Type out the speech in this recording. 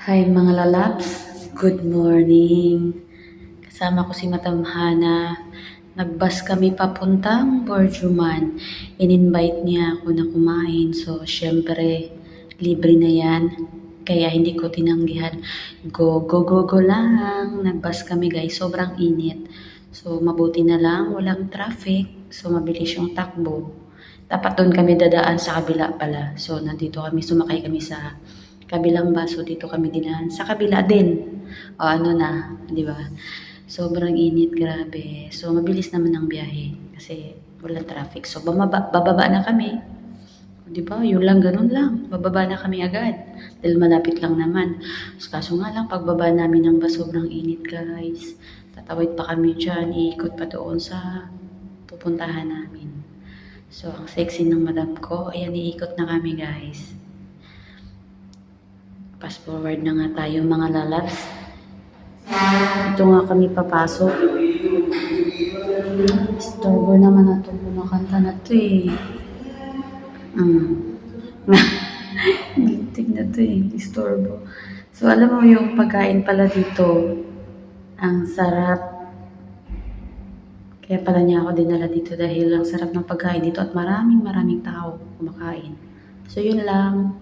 Hi mga lalabs, good morning. Kasama ko si Madam Hana. Nagbus kami papuntang Borjuman. In-invite niya ako na kumain. So, syempre, libre na yan. Kaya hindi ko tinanggihan. Go, go, go, go lang. Nagbus kami guys. Sobrang init. So, mabuti na lang. Walang traffic. So, mabilis yung takbo. Dapat doon kami dadaan sa kabila pala. So, nandito kami. Sumakay kami sa kabilang baso, dito kami dinahan. Sa kabila din. O ano na, di ba? Sobrang init, grabe. So, mabilis naman ang biyahe kasi wala traffic. So, bababa na kami. Di ba? Yun lang, ganun lang. Bababa na kami agad. Dahil malapit lang naman. So, kaso nga lang, pagbaba namin ng bus, sobrang init, guys. Tatawid pa kami dyan. Iikot pa doon sa pupuntahan namin. So, ang sexy ng madam ko. Ayan, iikot na kami, guys. Fast forward na nga tayo mga lalabs. Ito nga kami papasok. Istorbo naman na ito. Kumakanta na ito eh. Gintig na ito eh. Istorbo. So alam mo yung pagkain pala dito. Ang sarap. Kaya pala niya ako dinala dito dahil ang sarap ng pagkain dito at maraming tao kumakain. So yun lang.